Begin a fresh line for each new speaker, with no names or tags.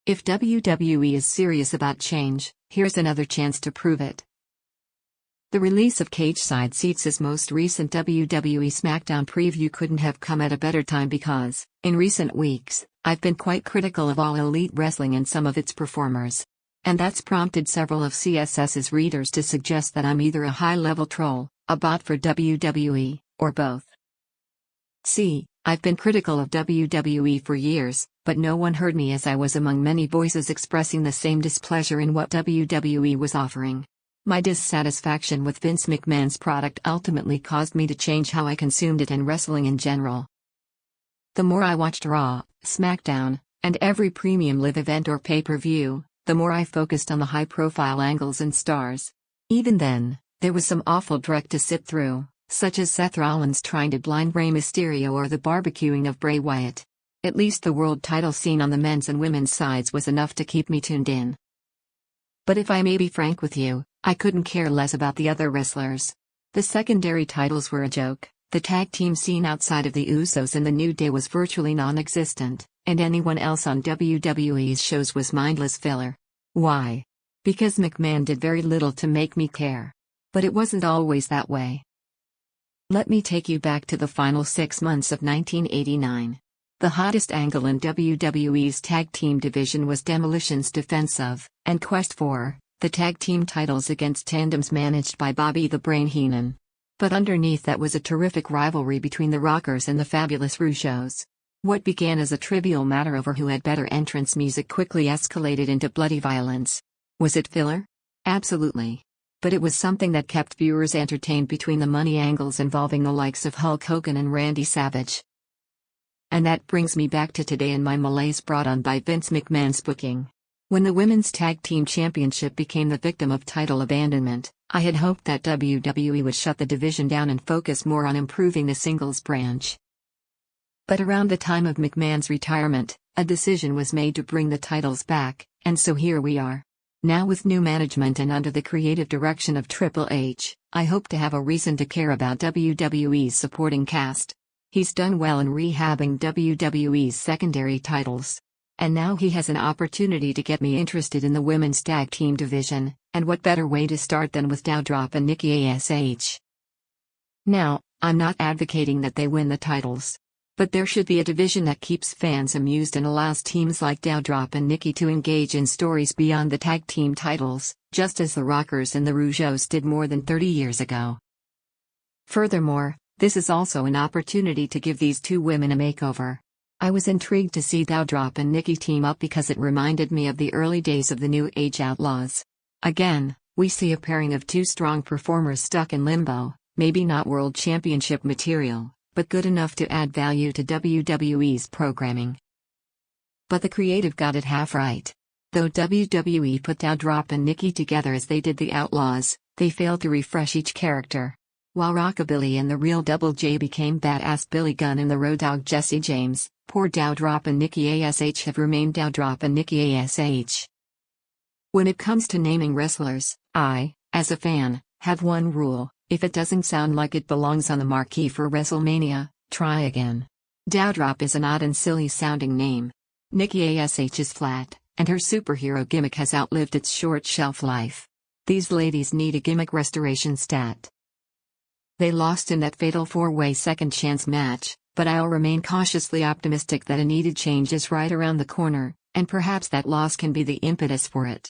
If WWE is serious about change, here's another chance to prove it. The release of Cageside Seats' most recent WWE SmackDown Preview couldn't have come at a better time because, in recent weeks, I've been quite critical of All Elite Wrestling and some of its performers. And that's prompted several of CSS's readers to suggest that I'm either a high-level troll, a bot for WWE, or both. See, I've been critical of WWE for years, but no one heard me as I was among many voices expressing the same displeasure in what WWE was offering. My dissatisfaction with Vince McMahon's product ultimately caused me to change how I consumed it and wrestling in general. The more I watched Raw, SmackDown, and every premium live event or pay-per-view, the more I focused on the high-profile angles and stars. Even then, there was some awful dreck to sit through, such as Seth Rollins trying to blind Rey Mysterio or the barbecuing of Bray Wyatt. At least the world title scene on the men's and women's sides was enough to keep me tuned in. But if I may be frank with you, I couldn't care less about the other wrestlers. The secondary titles were a joke, the tag team scene outside of the Usos and the New Day was virtually non-existent, and anyone else on WWE's shows was mindless filler. Why? Because McMahon did very little to make me care. But it wasn't always that way. Let me take you back to the final 6 months of 1989. The hottest angle in WWE's tag team division was Demolition's defense of, and quest for, the tag team titles against tandems managed by Bobby the Brain Heenan. But underneath that was a terrific rivalry between the Rockers and the Fabulous Rougeaus. What began as a trivial matter over who had better entrance music quickly escalated into bloody violence. Was it filler? Absolutely. But it was something that kept viewers entertained between the money angles involving the likes of Hulk Hogan and Randy Savage. And that brings me back to today and my malaise brought on by Vince McMahon's booking. When the Women's Tag Team Championship became the victim of title abandonment, I had hoped that WWE would shut the division down and focus more on improving the singles branch. But around the time of McMahon's retirement, a decision was made to bring the titles back, and so here we are. Now with new management and under the creative direction of Triple H, I hope to have a reason to care about WWE's supporting cast. He's done well in rehabbing WWE's secondary titles. And now he has an opportunity to get me interested in the women's tag team division, and what better way to start than with Doudrop and Nikki ASH. Now, I'm not advocating that they win the titles. But there should be a division that keeps fans amused and allows teams like Doudrop and Nikki to engage in stories beyond the tag team titles, just as the Rockers and the Rougeaus did more than 30 years ago. Furthermore, this is also an opportunity to give these two women a makeover. I was intrigued to see Doudrop and Nikki team up because it reminded me of the early days of the New Age Outlaws. Again, we see a pairing of two strong performers stuck in limbo, maybe not world championship material, but good enough to add value to WWE's programming. But the creative got it half right. Though WWE put Doudrop and Nikki together as they did the Outlaws, they failed to refresh each character. While Rockabilly and the Real Double J became Badass Billy Gunn and the Road Dogg Jesse James, poor Doudrop and Nikki ASH have remained Doudrop and Nikki ASH. When it comes to naming wrestlers, I, as a fan, have one rule: if it doesn't sound like it belongs on the marquee for WrestleMania, try again. Doudrop is an odd and silly sounding name. Nikki ASH is flat, and her superhero gimmick has outlived its short shelf life. These ladies need a gimmick restoration stat. They lost in that fatal four-way second chance match, but I'll remain cautiously optimistic that a needed change is right around the corner, and perhaps that loss can be the impetus for it.